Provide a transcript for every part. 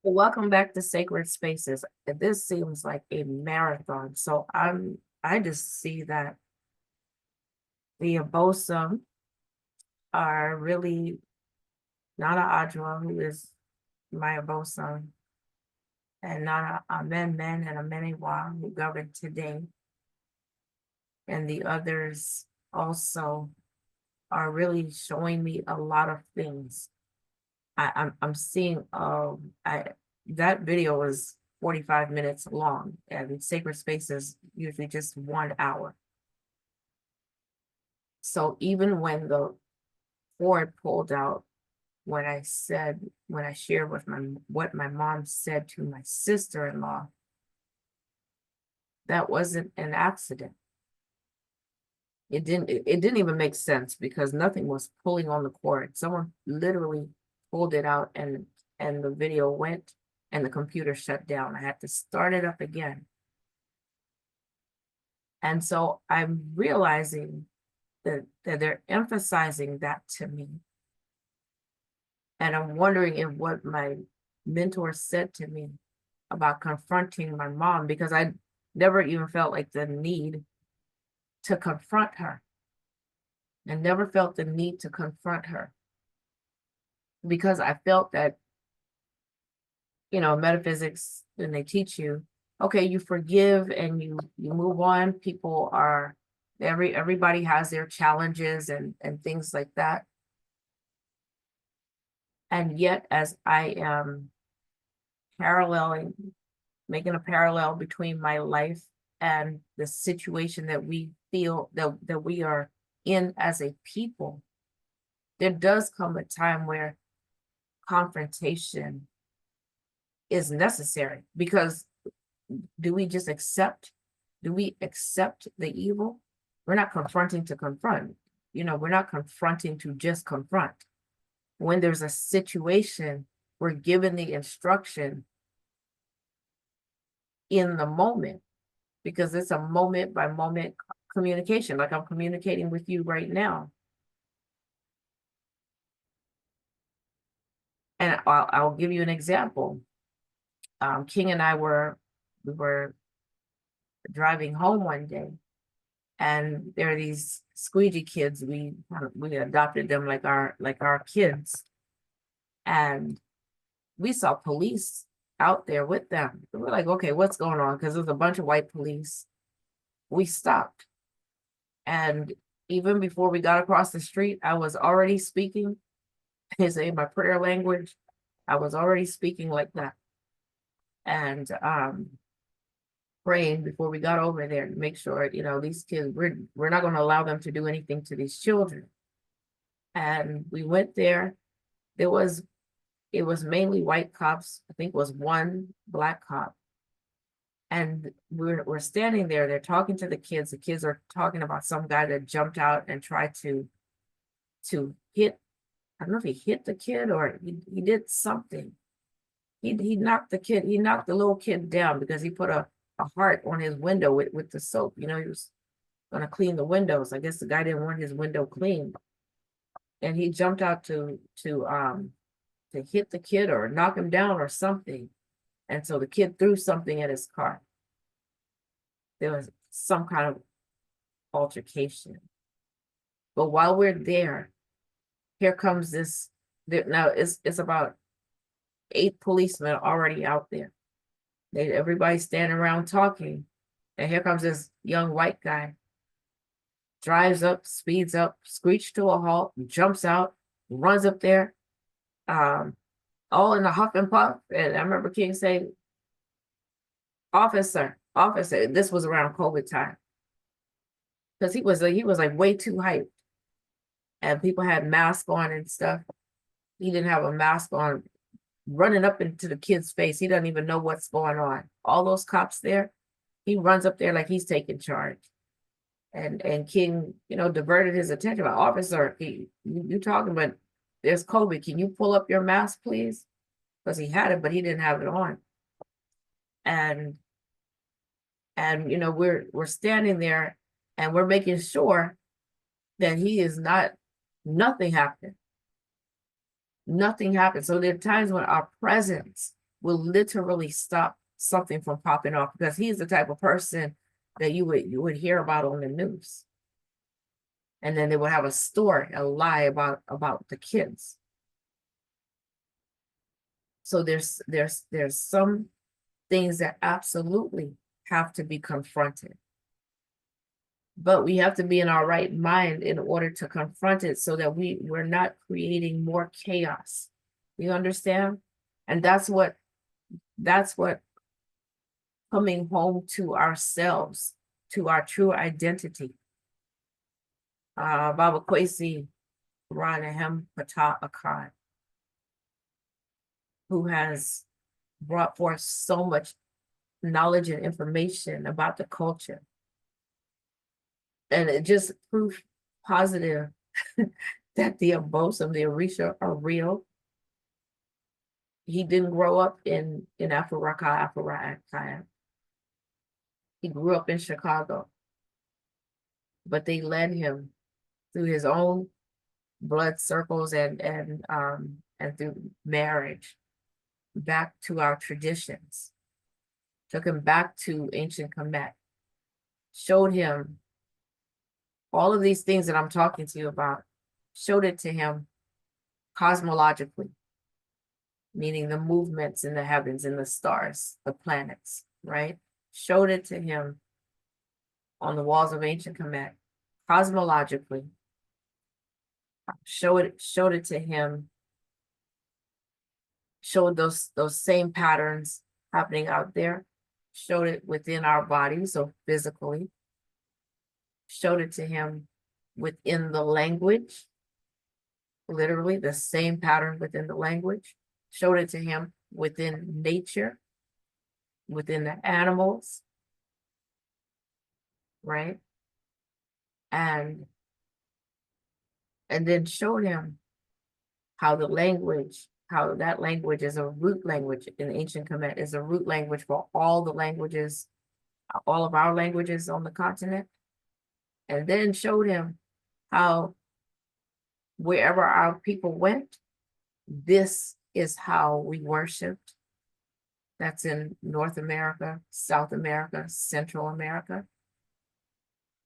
Welcome back to Sacred Spaces. This seems like a marathon. So I just see that the Abosom are really Nana Adjua, who is my Abosom, and Nana Amen Men and Amenewa, who govern today, and the others also are really showing me a lot of things. I'm seeing I that video was 45 minutes long, and Sacred Spaces usually just 1 hour. So even when the Ford pulled out, when I shared with what my mom said to my sister-in-law, that wasn't an accident. It didn't even make sense because nothing was pulling on the cord. Someone literally pulled it out, and the video went and the computer shut down. I had to start it up again. And so I'm realizing that they're emphasizing that to me. And I'm wondering if what my mentor said to me about confronting my mom, because I never even felt like the need to confront her. I never felt the need to confront her because I felt that, metaphysics, when they teach you, okay, you forgive and you move on. People are everybody has their challenges and things like that. And yet, as I am paralleling, making a parallel between my life and the situation that we feel that we are in as a people, there does come a time where confrontation is necessary, because do we just accept do we accept the evil? We're not confronting to confront. We're not confronting to just confront. When there's a situation, we're given the instruction in the moment, because it's a moment by moment communication, like I'm communicating with you right now. And I'll give you an example. King and I we were driving home one day, and there are these squeegee kids. We adopted them like our kids, and we saw police out there with them. We're like, okay, what's going on? Because there's a bunch of white police. We stopped, and even before we got across the street, I was already speaking. Is in my prayer language. I was already speaking like that, and praying before we got over there to make sure, these kids, we're not going to allow them to do anything to these children. And we went there. There was It was mainly white cops. I think it was one black cop. And we're standing there. They're talking to the kids. The kids are talking about some guy that jumped out and tried to hit. I don't know if he hit the kid or he did something. He knocked the kid. He knocked the little kid down because he put a heart on his window with the soap. He was going to clean the windows. I guess the guy didn't want his window cleaned, and he jumped out to hit the kid or knock him down or something. And so the kid threw something at his car. There was some kind of altercation. But while we're there, here comes this. Now it's about 8 policemen already out there. Everybody's standing around talking. And here comes this young white guy, drives up, speeds up, screeched to a halt, jumps out, runs up there, all in a huff and puff. And I remember King saying, officer, this was around COVID time. Because he was like way too hyped. And people had masks on and stuff. He didn't have a mask on, running up into the kid's face. He doesn't even know what's going on. All those cops there, he runs up there like he's taking charge. And King, diverted his attention. Like, officer, you talking, but there's COVID. Can you pull up your mask, please? Because he had it, but he didn't have it on. And we're standing there and we're making sure that he is not, nothing happened. Nothing happened. So there are times when our presence will literally stop something from popping off, because he's the type of person that you would hear about on the news. And then they would have a story, a lie about the kids. So there's some things that absolutely have to be confronted. But we have to be in our right mind in order to confront it, so that we're not creating more chaos. You understand? And that's what coming home to ourselves, to our true identity. Baba Kwesi Ranahem Pata Akkad, who has brought forth so much knowledge and information about the culture. And it just proof positive that the Abosom, the Orisha, are real. He didn't grow up in Afro-Kaya. He grew up in Chicago. But they led him through his own blood circles and through marriage back to our traditions. Took him back to ancient Kemet. Showed him all of these things that I'm talking to you about. Showed it to him cosmologically, meaning the movements in the heavens, in the stars, the planets, right? Showed it to him on the walls of ancient Kemet, cosmologically. Showed it to him, showed those same patterns happening out there, showed it within our bodies, so physically, showed it to him within the language, literally the same pattern within the language, showed it to him within nature, within the animals, right? And then showed him how that language is a root language in ancient Kemet, is a root language for all the languages, all of our languages on the continent. And then showed him how wherever our people went, this is how we worshiped. That's in North America, South America, Central America.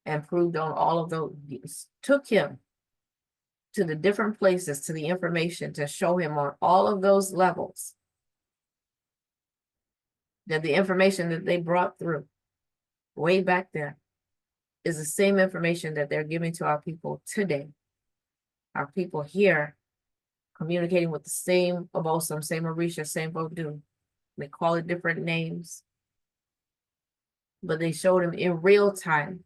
And proved on all of those, took him to the different places, to the information, to show him on all of those levels that the information that they brought through way back then is the same information that they're giving to our people today. Our people here communicating with the same Abosom, same Orisha, same Vodou. They call it different names, but they showed him in real time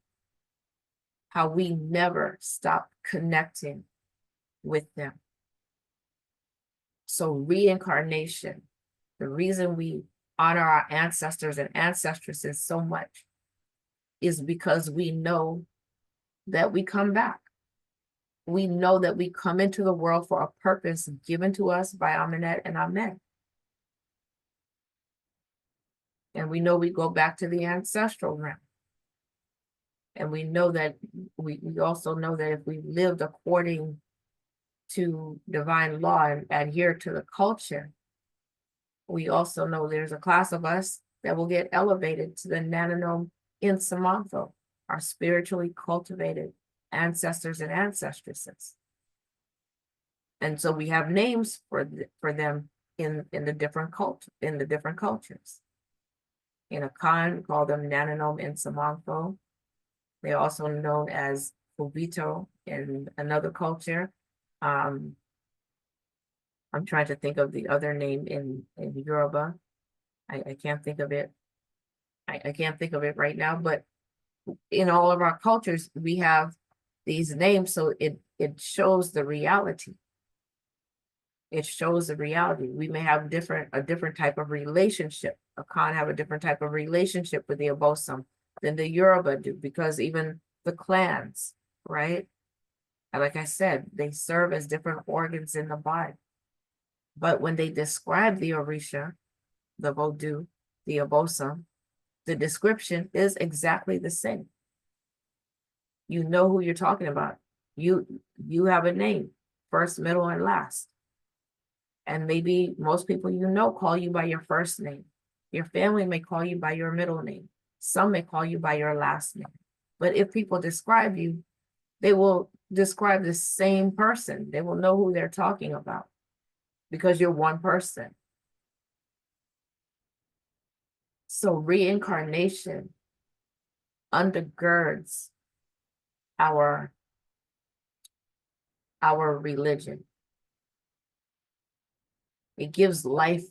how we never stopped connecting with them. So reincarnation, the reason we honor our ancestors and ancestresses so much is because we know that we come back. We know that we come into the world for a purpose given to us by Amenet and Amen. And we know we go back to the ancestral realm. And we know that we also know that if we lived according to divine law and adhere to the culture, we also know there's a class of us that will get elevated to the Nananome in Samantha, our spiritually cultivated ancestors and ancestresses. And so we have names for them in the different cultures. In Akan, we call them Nananome in Samantha. They're also known as Fubito in another culture. I'm trying to think of the other name in Yoruba. I can't think of it. I can't think of it right now, but in all of our cultures, we have these names, so it shows the reality. It shows the reality. We may have a different type of relationship. Akan have a different type of relationship with the Abosom than the Yoruba do, because even the clans, right? And like I said, they serve as different organs in the body. But when they describe the Orisha, the Vodou, the Abosom, the description is exactly the same. You know who you're talking about. You have a name, first, middle, and last. And maybe most people you know call you by your first name. Your family may call you by your middle name. Some may call you by your last name. But if people describe you, they will describe the same person. They will know who they're talking about because you're one person. So reincarnation undergirds our religion. It gives life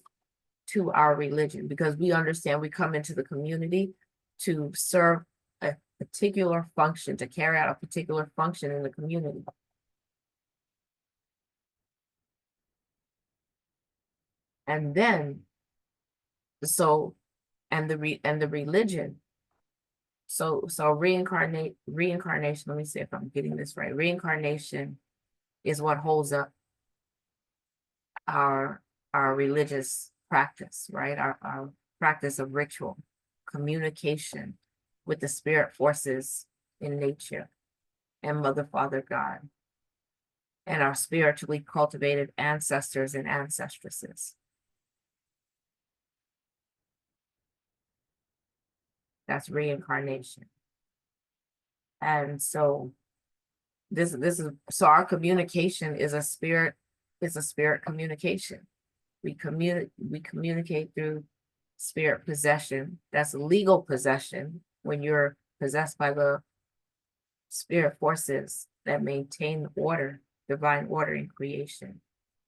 to our religion because we understand we come into the community to serve a particular function, to carry out a particular function in the community. And then, so, and the religion, so reincarnation, let me see if I'm getting this right. Reincarnation is what holds up our religious practice, right? Our practice of ritual, communication with the spirit forces in nature and Mother, Father, God, and our spiritually cultivated ancestors and ancestresses. That's reincarnation. And so this is, so our communication is a spirit communication. We communicate through spirit possession. That's legal possession when you're possessed by the spirit forces that maintain order, divine order in creation.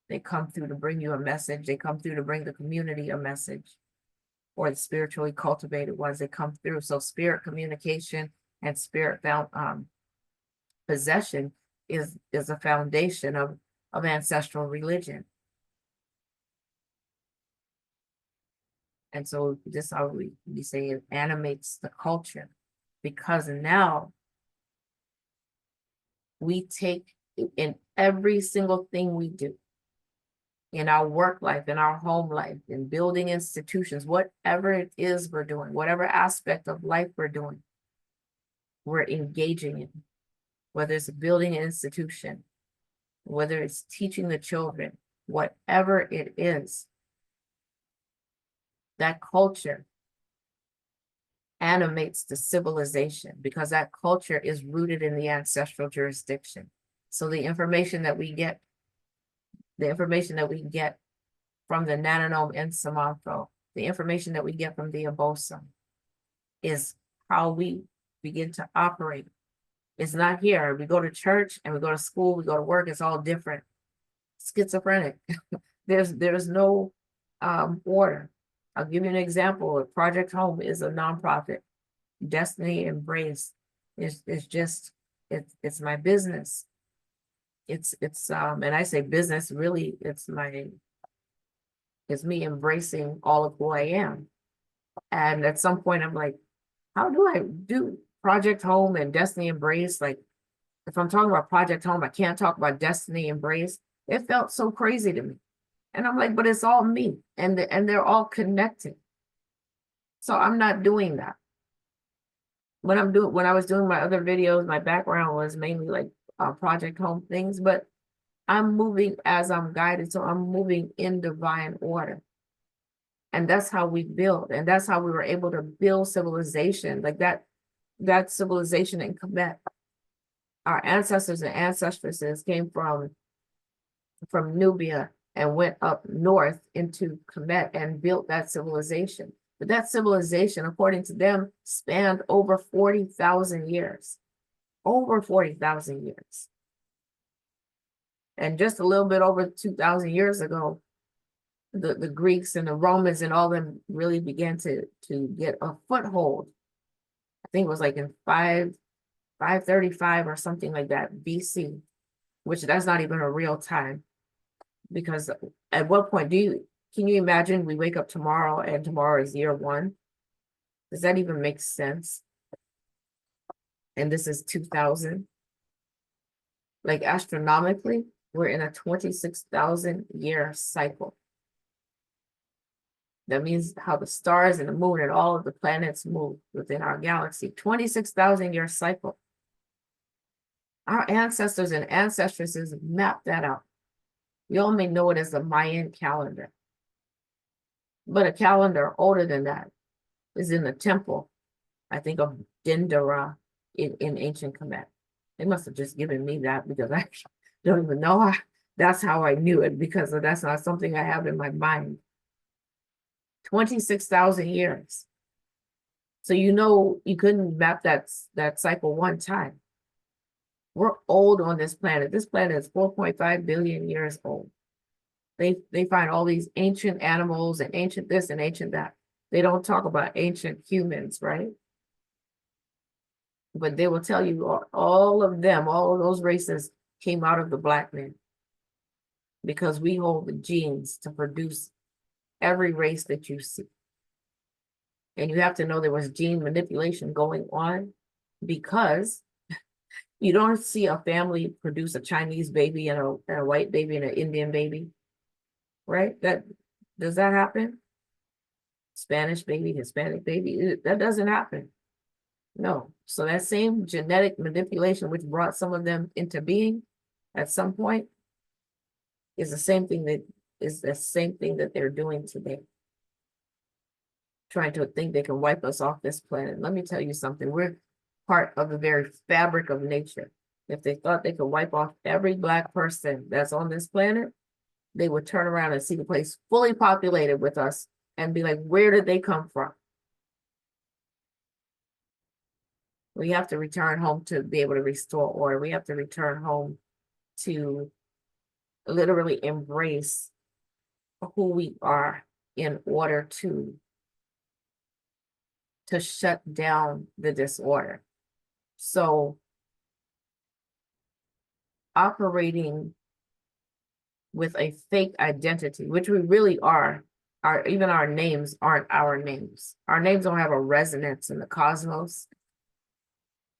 They come through to bring you a message. They come through to bring the community a message, or the spiritually cultivated ones that come through. So spirit communication and spirit possession is a foundation of ancestral religion. And so this is how we say it animates the culture, because now we take in every single thing we do, in our work life, in our home life, in building institutions, whatever it is we're doing, whatever aspect of life we're doing, we're engaging in, whether it's building an institution, whether it's teaching the children, whatever it is, that culture animates the civilization because that culture is rooted in the ancestral jurisdiction. So the information that we get from the Nanonome in Samanto, the information that we get from the Abosom is how we begin to operate. It's not here. We go to church and we go to school, we go to work, it's all different. Schizophrenic. There's no order. I'll give you an example. Project Home is a nonprofit. Destiny Embrace is just, it's my business. It's and I say business, really, it's me embracing all of who I am. And at some point I'm like, how do I do Project Home and Destiny Embrace? Like, if I'm talking about Project Home, I can't talk about Destiny Embrace. It felt so crazy to me. And I'm like, but it's all me, and they're all connected. So I'm not doing that. When I was doing my other videos, my background was mainly like Project Home things, but I'm moving as I'm guided. So I'm moving in divine order. And that's how we build. And that's how we were able to build civilization, like that civilization in Quebec. Our ancestors and ancestresses came from Nubia and went up north into Kemet and built that civilization. But that civilization, according to them, spanned over 40,000 years. Over 40,000 years. And just a little bit over 2,000 years ago, the Greeks and the Romans and all them really began to get a foothold. I think it was like in 535 or something like that, BC, which that's not even a real time. Because at what point can you imagine we wake up tomorrow and tomorrow is year 1? Does that even make sense? And this is 2000. Like astronomically, we're in a 26,000 year cycle. That means how the stars and the moon and all of the planets move within our galaxy. 26,000 year cycle. Our ancestors and ancestresses mapped that out. You only know it as the Mayan calendar. But a calendar older than that is in the temple, I think, of Dendera in ancient Kemet. They must have just given me that because I don't even know how. That's how I knew it, because that's not something I have in my mind. 26,000 years. So you know you couldn't map that cycle one time. We're old on this planet. This planet is 4.5 billion years old. They find all these ancient animals and ancient this and ancient that. They don't talk about ancient humans, right? But they will tell you all of them, all of those races came out of the black man, because we hold the genes to produce every race that you see. And you have to know there was gene manipulation going on, because you don't see a family produce a Chinese baby and a white baby and an Indian baby, right? Does that happen? Spanish baby, Hispanic baby, that doesn't happen. No. So that same genetic manipulation, which brought some of them into being at some point, is the same thing that they're doing today. Trying to think they can wipe us off this planet. Let me tell you something. We're part of the very fabric of nature. If they thought they could wipe off every black person that's on this planet, they would turn around and see the place fully populated with us and be like, where did they come from? We have to return home to be able to restore order. We have to return home to literally embrace who we are in order to shut down the disorder. So operating with a fake identity, which we really are, even our names aren't our names. Our names don't have a resonance in the cosmos.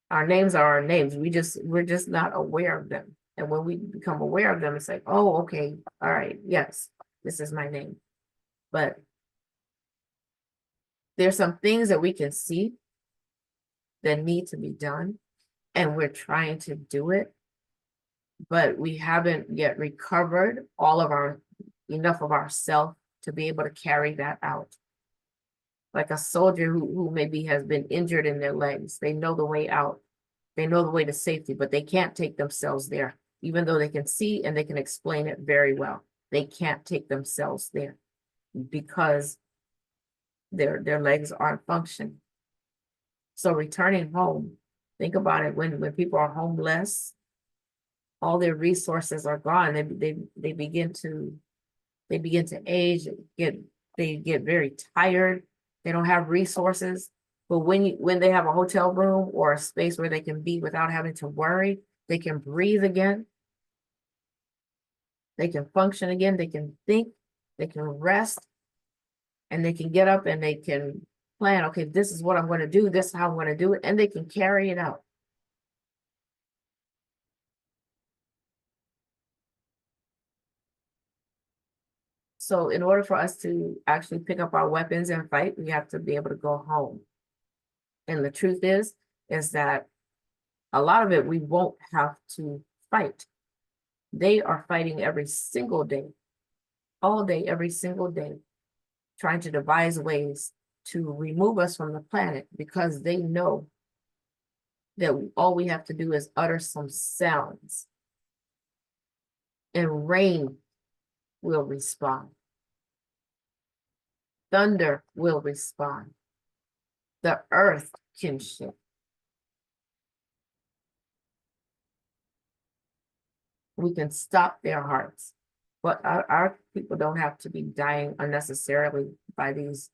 Our names are our names. We're just not aware of them. And when we become aware of them, it's like, oh, okay, all right, yes, this is my name. But there's some things that we can see that need to be done, and we're trying to do it, but we haven't yet recovered enough of ourself to be able to carry that out. Like a soldier who maybe has been injured in their legs, they know the way out. They know the way to safety, but they can't take themselves there, even though they can see and they can explain it very well. They can't take themselves there because their legs aren't functioning. So returning home, think about it, when people are homeless, all their resources are gone. They begin to age, they get very tired. They don't have resources. But when they have a hotel room or a space where they can be without having to worry, they can breathe again. They can function again. They can think. They can rest, and they can get up and they can plan. Okay, this is what I'm going to do. This is how I'm going to do it, and they can carry it out. So in order for us to actually pick up our weapons and fight, we have to be able to go home. And the truth is that a lot of it we won't have to fight. They are fighting every single day, all day, every single day, trying to devise ways to remove us from the planet, because they know that all we have to do is utter some sounds and rain will respond. Thunder will respond. The earth can shift. We can stop their hearts. But our people don't have to be dying unnecessarily by these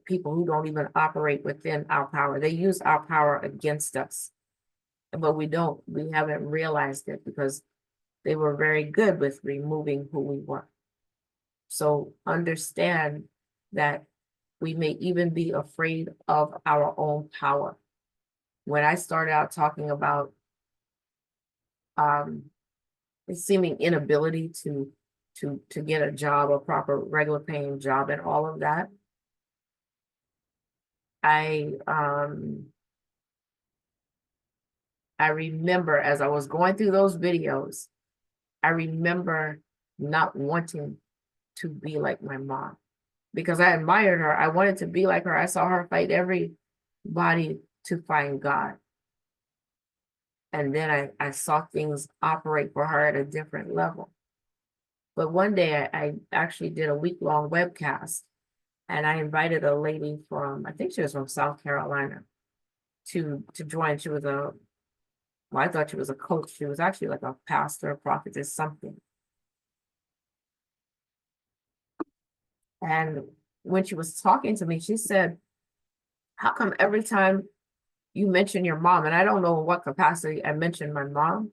people who don't even operate within our power. They use our power against us, but we haven't realized it, because they were very good with removing who we were. So understand that we may even be afraid of our own power. When I started out talking about the seeming inability to get a job, a proper regular paying job, and all of that, I remember as I was going through those videos, I remember not wanting to be like my mom because I admired her. I wanted to be like her. I saw her fight everybody to find God. And then I saw things operate for her at a different level. But one day I actually did a week-long webcast, and I invited a lady from, I think she was from South Carolina, to join. She was well, I thought she was a coach. She was actually like a pastor, a prophetess, something. And when she was talking to me, she said, how come every time you mention your mom, and I don't know in what capacity I mentioned my mom,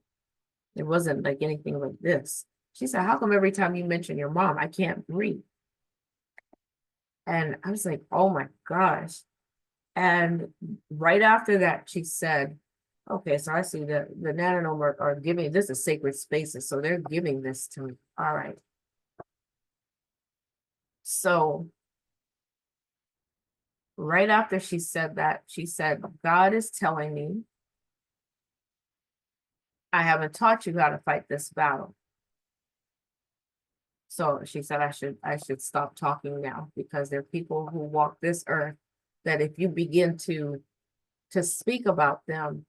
it wasn't like anything like this. She said, how come every time you mention your mom, I can't breathe? And I was like, oh my gosh. And right after that, she said, okay, so I see the Nanonome are giving, this is sacred spaces, so they're giving this to me. All right. So right after she said that, she said, God is telling me, I haven't taught you how to fight this battle. So she said, I should stop talking now because there are people who walk this earth that if you begin to speak about them,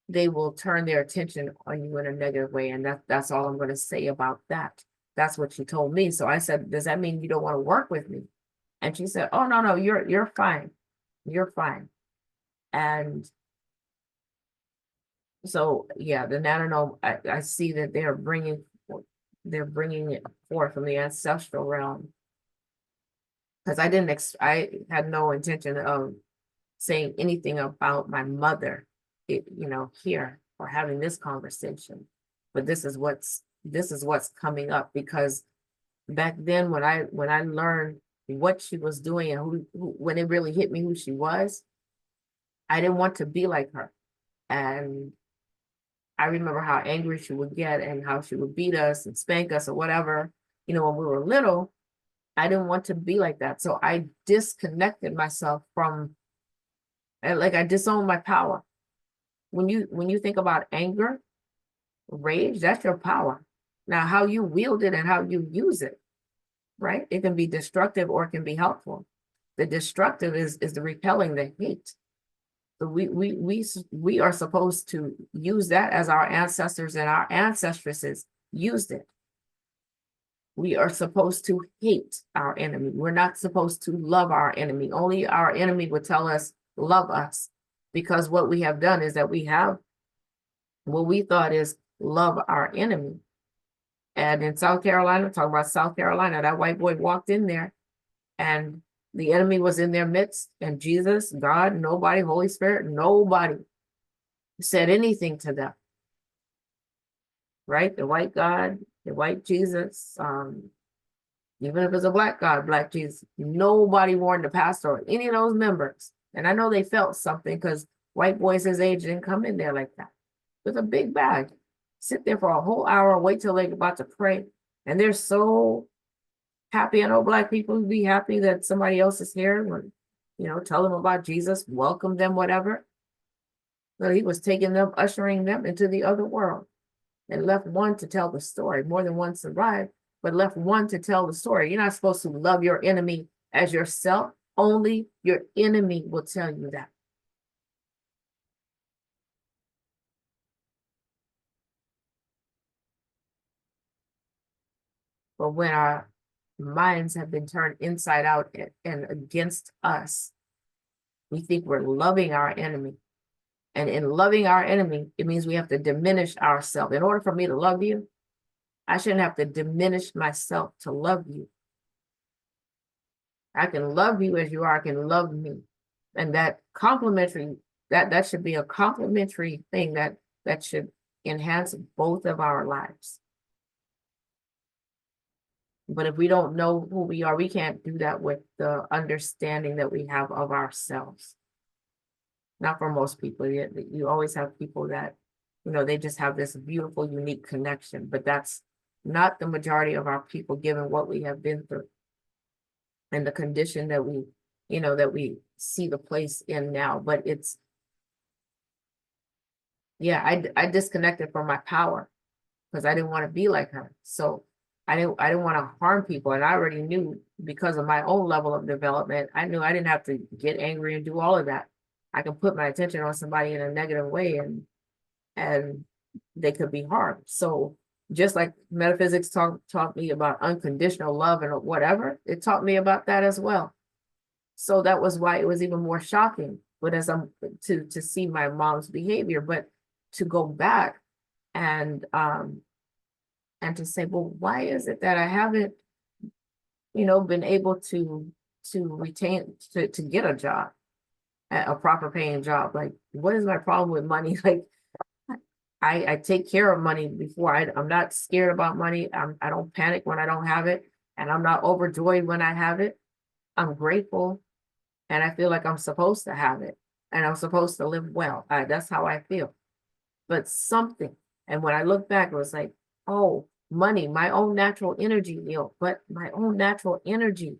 they will turn their attention on you in a negative way. And that's all I'm going to say about that. That's what she told me. So I said, does that mean you don't want to work with me? And she said, oh, no, you're fine. You're fine. And so, yeah, the Nanonome, I see that they're bringing it forth from the ancestral realm. Because I had no intention of saying anything about my mother, here or having this conversation. But this is what's coming up, because back then when I learned what she was doing and who when it really hit me who she was, I didn't want to be like her. And I remember how angry she would get and how she would beat us and spank us or whatever, when we were little. I didn't want to be like that. So I disconnected myself from, like, I disowned my power. When you think about anger, rage, that's your power. Now, how you wield it and how you use it, right? It can be destructive or it can be helpful. The destructive is the repelling, the hate. So we are supposed to use that as our ancestors and our ancestresses used it. We are supposed to hate our enemy. We're not supposed to love our enemy. Only our enemy would tell us, love us, because what we have done is that we have what we thought is love our enemy. And in South Carolina, talking about South Carolina, that white boy walked in there and the enemy was in their midst, and Jesus, God, nobody, Holy Spirit, nobody said anything to them, right? The white God, the white Jesus, even if it's a black God, black Jesus, nobody warned the pastor or any of those members. And I know they felt something because white boys his age didn't come in there like that with a big bag, sit there for a whole hour, wait till they're about to pray. And they're so happy. I know black people would be happy that somebody else is here, when, tell them about Jesus, welcome them, whatever. But he was taking them, ushering them into the other world, and left one to tell the story. More than one survived, but left one to tell the story. You're not supposed to love your enemy as yourself. Only your enemy will tell you that. But when our minds have been turned inside out and against us, we think we're loving our enemy. And in loving our enemy, it means we have to diminish ourselves. In order for me to love you, I shouldn't have to diminish myself to love you. I can love you as you are. I can love me. And that complementary, that should be a complementary thing that should enhance both of our lives. But if we don't know who we are, we can't do that with the understanding that we have of ourselves. Not for most people. You always have people that, they just have this beautiful, unique connection, but that's not the majority of our people, given what we have been through and the condition that we see the place in now. But I disconnected from my power. because I didn't want to be like her. So I didn't want to harm people. And I already knew, because of my own level of development, I knew I didn't have to get angry and do all of that. I can put my attention on somebody in a negative way, and they could be harmed. So just like metaphysics taught me about unconditional love and whatever, it taught me about that as well. So that was why it was even more shocking. But as I'm to see my mom's behavior, but to go back and to say, well, why is it that I haven't, been able to retain to get a job, a proper paying job? Like, what is my problem with money? Like, I take care of money before. I'm not scared about money. I don't panic when I don't have it, and I'm not overjoyed when I have it. I'm grateful, and I feel like I'm supposed to have it, and I'm supposed to live well. That's how I feel. But something, and when I look back, it was like, oh, money, my own natural energy, but my own natural energy.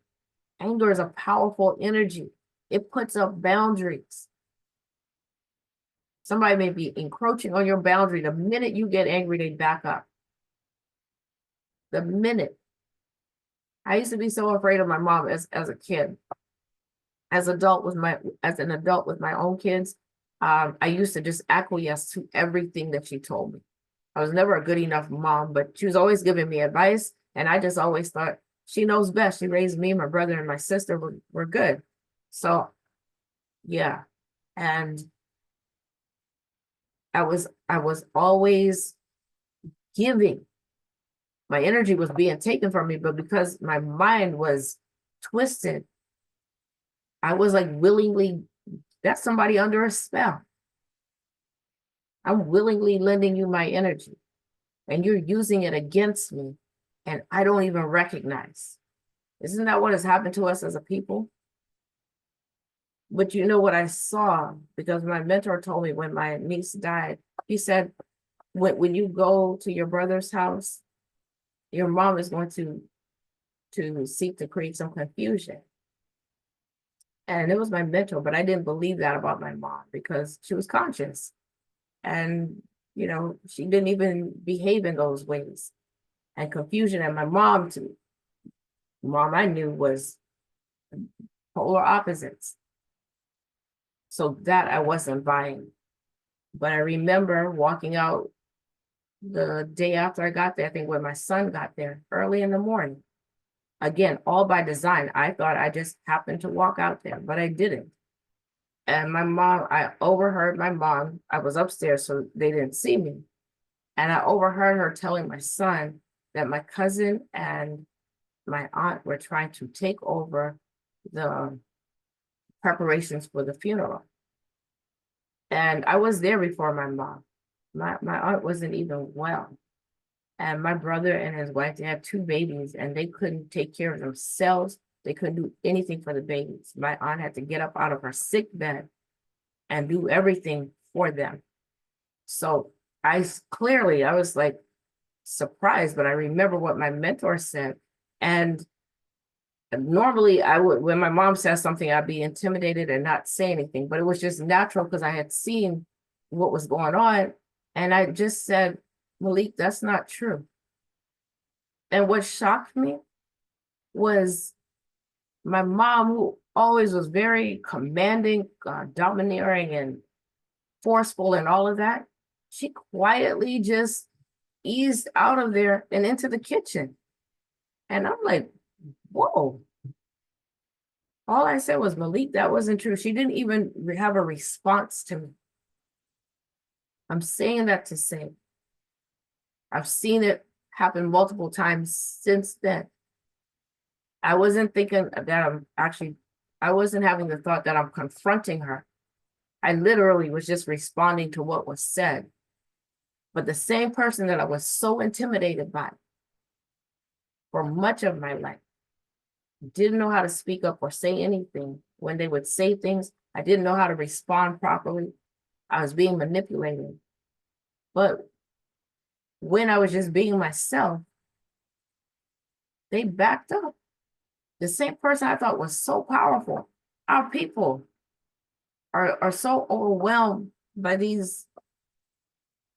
Anger is a powerful energy. It puts up boundaries. Somebody may be encroaching on your boundary. The minute you get angry, they back up. The minute. I used to be so afraid of my mom as a kid. As an adult with my own kids, I used to just acquiesce to everything that she told me. I was never a good enough mom, but she was always giving me advice, and I just always thought she knows best. She raised me, my brother, and my sister were good. So, yeah, and I was always giving. My energy was being taken from me, but because my mind was twisted, I was like willingly, that's somebody under a spell. I'm willingly lending you my energy, and you're using it against me, and I don't even recognize. Isn't that what has happened to us as a people? But you know what I saw, because my mentor told me when my niece died, he said, when you go to your brother's house, your mom is going to seek to create some confusion. And it was my mentor, but I didn't believe that about my mom because she was conscious. And, she didn't even behave in those ways. And confusion, and my mom too. Mom I knew was polar opposites. So that I wasn't buying. But I remember walking out the day after I got there, I think when my son got there, early in the morning. Again, all by design. I thought I just happened to walk out there, but I didn't. And I overheard my mom, I was upstairs, so they didn't see me. And I overheard her telling my son that my cousin and my aunt were trying to take over the preparations for the funeral. And I was there before my mom. My aunt wasn't even well. And my brother and his wife, they had 2 babies, and they couldn't take care of themselves. They couldn't do anything for the babies. My aunt had to get up out of her sick bed and do everything for them. So I was like surprised, but I remember what my mentor said. And normally when my mom says something, I'd be intimidated and not say anything, but it was just natural because I had seen what was going on. And I just said, Malik, that's not true. And what shocked me was my mom, who always was very commanding, domineering, and forceful and all of that, she quietly just eased out of there and into the kitchen. And I'm like, whoa. All I said was, Malik, that wasn't true. She didn't even have a response to me. I'm saying that to say, I've seen it happen multiple times since then. I wasn't thinking that I wasn't having the thought that I'm confronting her. I literally was just responding to what was said. But the same person that I was so intimidated by for much of my life didn't know how to speak up or say anything. When they would say things, I didn't know how to respond properly. I was being manipulated. But when I was just being myself, they backed up. The same person I thought was so powerful. Our people are so overwhelmed by these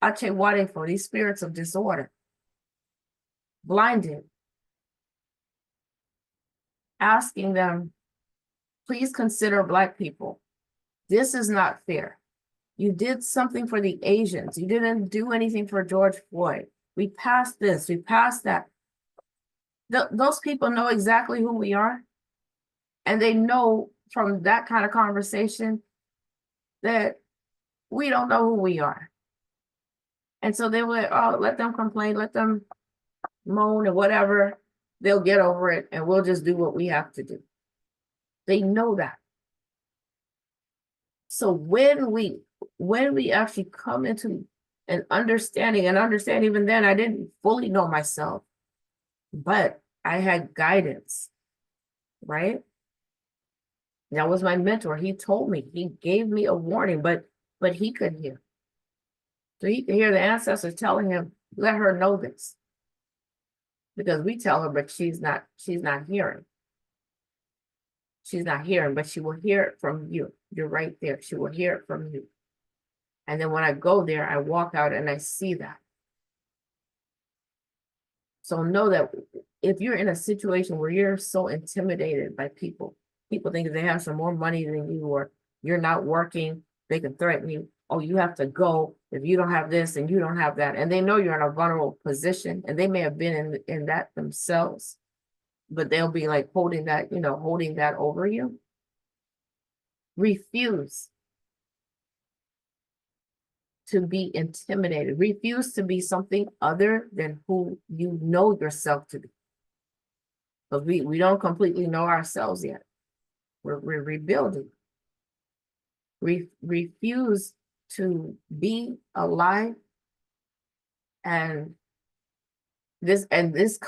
Ache Wadefo, these spirits of disorder. blinded, asking them, please consider Black people. This is not fair. You did something for the Asians. You didn't do anything for George Floyd. We passed this, we passed that. Those people know exactly who we are. And they know from that kind of conversation that we don't know who we are. And so they would, oh, let them complain, let them moan or whatever. They'll get over it and we'll just do what we have to do. They know that. So when we actually come into an understanding, and understand even then I didn't fully know myself, but I had guidance, right? That was my mentor. He told me, he gave me a warning, but he could hear. So he could hear the ancestors telling him, let her know this. Because we tell her, but she's not hearing. She's not hearing, but she will hear it from you. You're right there. She will hear it from you. And then when I go there, I walk out and I see that. So know that if you're in a situation where you're so intimidated by people think if they have some more money than you, or you're not working, they can threaten you. Oh, you have to go if you don't have this and you don't have that. And they know you're in a vulnerable position, and they may have been in that themselves, but they'll be like holding that over you. Refuse to be intimidated. Refuse to be something other than who you know yourself to be. Because we don't completely know ourselves yet. We're rebuilding. Refuse to be alive. And this is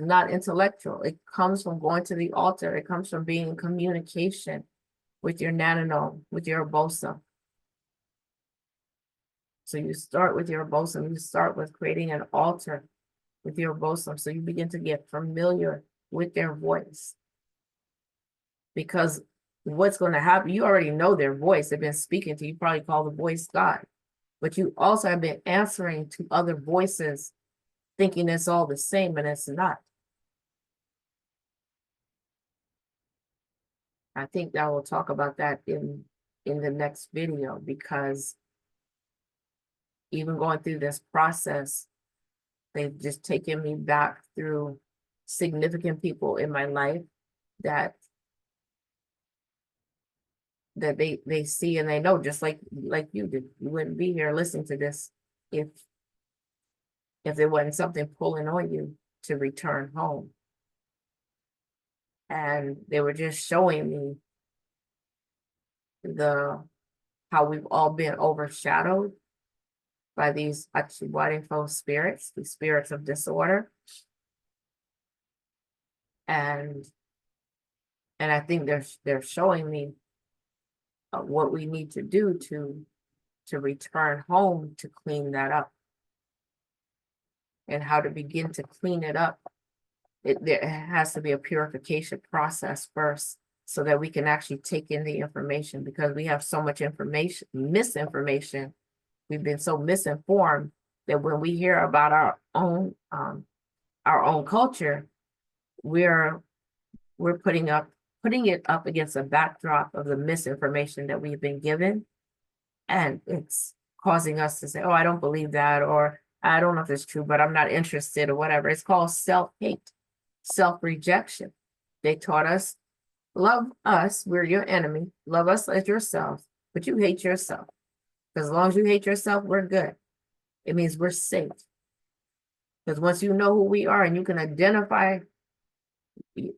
not intellectual. It comes from going to the altar. It comes from being in communication with your nanonome, with your bosom. So you start with your bosom. You start with creating an altar with your bosom. So you begin to get familiar with their voice. Because what's going to happen, you already know their voice. They've been speaking to you, probably call the voice God. But you also have been answering to other voices, thinking it's all the same, and it's not. I think I will talk about that in the next video, because even going through this process, they've just taken me back through significant people in my life that they see and they know, just like you did. You wouldn't be here listening to this if there wasn't something pulling on you to return home. And they were just showing me how we've all been overshadowed by these Achiwadefo spirits, the spirits of disorder. And I think they're showing me what we need to do to return home, to clean that up, and how to begin to clean it up. There has to be a purification process first, so that we can actually take in the information, because we have so much misinformation. We've been so misinformed that when we hear about our own culture, we're putting it up against a backdrop of the misinformation that we've been given. And it's causing us to say, oh, I don't believe that, or I don't know if it's true, but I'm not interested, or whatever. It's called self-hate, self-rejection. They taught us, love us, we're your enemy, love us as yourself, but you hate yourself. Because as long as you hate yourself, we're good. It means we're safe. Because once you know who we are and you can identify,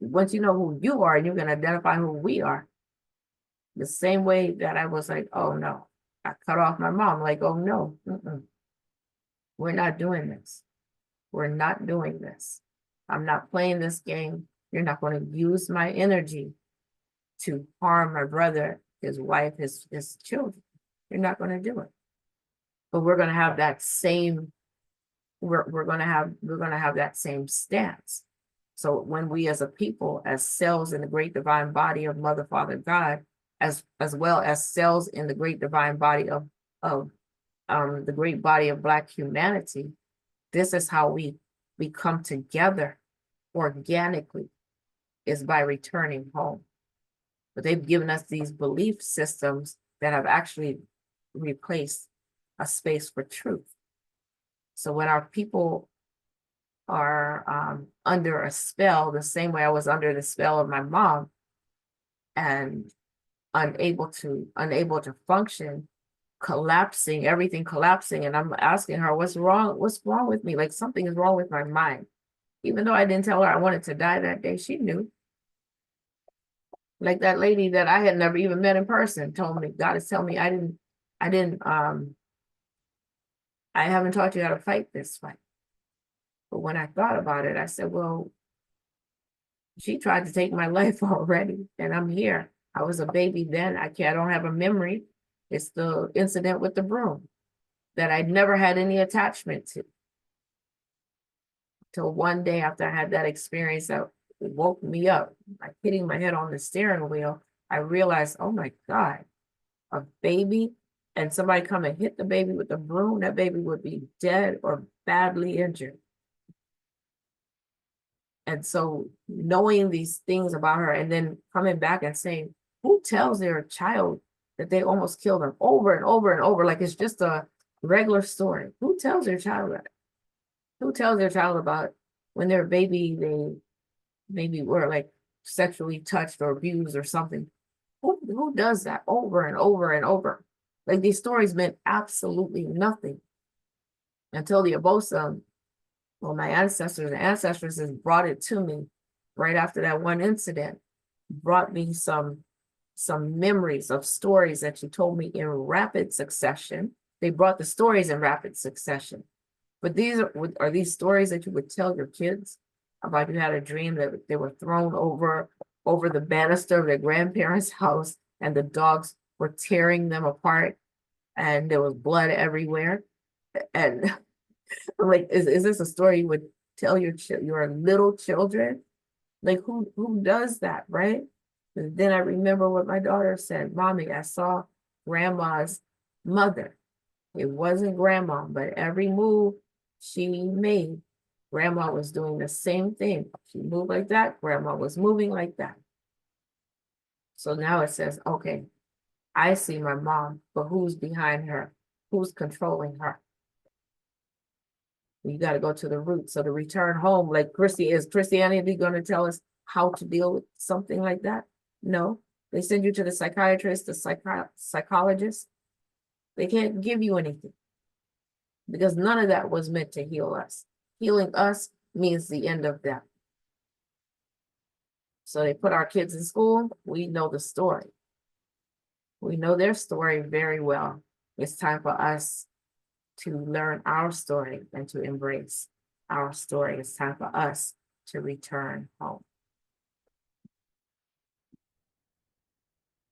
once you know who you are and you can identify who we are, the same way that I was like, oh no, I cut off my mom, like, oh no, we're not doing this. We're not doing this. I'm not playing this game. You're not going to use my energy to harm my brother, his wife, his children. You're not going to do it. But we're going to have that same, we're going to have that same stance. So when we as a people, as cells in the great divine body of Mother, Father, God, as well as cells in the great divine body of the great body of Black humanity, this is how we we come together organically is by returning home. But they've given us these belief systems that have actually replaced a space for truth. So when our people are under a spell, the same way I was under the spell of my mom and unable to function, collapsing, everything collapsing. And I'm asking her, what's wrong? What's wrong with me? Like something is wrong with my mind. Even though I didn't tell her I wanted to die that day, she knew. Like that lady that I had never even met in person told me, God is telling me I haven't taught you how to fight this fight. But when I thought about it, I said, well, she tried to take my life already, and I'm here. I was a baby then. I don't have a memory. It's the incident with the broom that I'd never had any attachment to. Till one day after I had that experience that woke me up, like hitting my head on the steering wheel, I realized, oh my God, a baby and somebody come and hit the baby with a broom, that baby would be dead or badly injured. And so knowing these things about her and then coming back and saying, who tells their child that they almost killed them over and over and over, like it's just a regular story? Who tells their child that? Who tells their child about when they're a baby, they maybe were like sexually touched or abused or something? Who does that over and over and over? Like these stories meant absolutely nothing until the Abosa, well, my ancestors and ancestresses brought it to me right after that one incident, brought me some memories of stories that you told me in rapid succession. They brought the stories in rapid succession. But these are these stories that you would tell your kids about. You had a dream that they were thrown over the banister of their grandparents' house and the dogs were tearing them apart and there was blood everywhere. And I'm like, is this a story you would tell your little children? Like who does that, right? And then I remember what my daughter said, Mommy, I saw grandma's mother. It wasn't grandma, but every move she made, grandma was doing the same thing. She moved like that, grandma was moving like that. So now it says, okay, I see my mom, but who's behind her? Who's controlling her? You got to go to the root. So to return home, like is Christianity going to tell us how to deal with something like that? No. They send you to the psychiatrist, the psychologist. They can't give you anything because none of that was meant to heal us. Healing us means the end of death. So they put our kids in school. We know the story. We know their story very well. It's time for us to learn our story and to embrace our story. It's time for us to return home.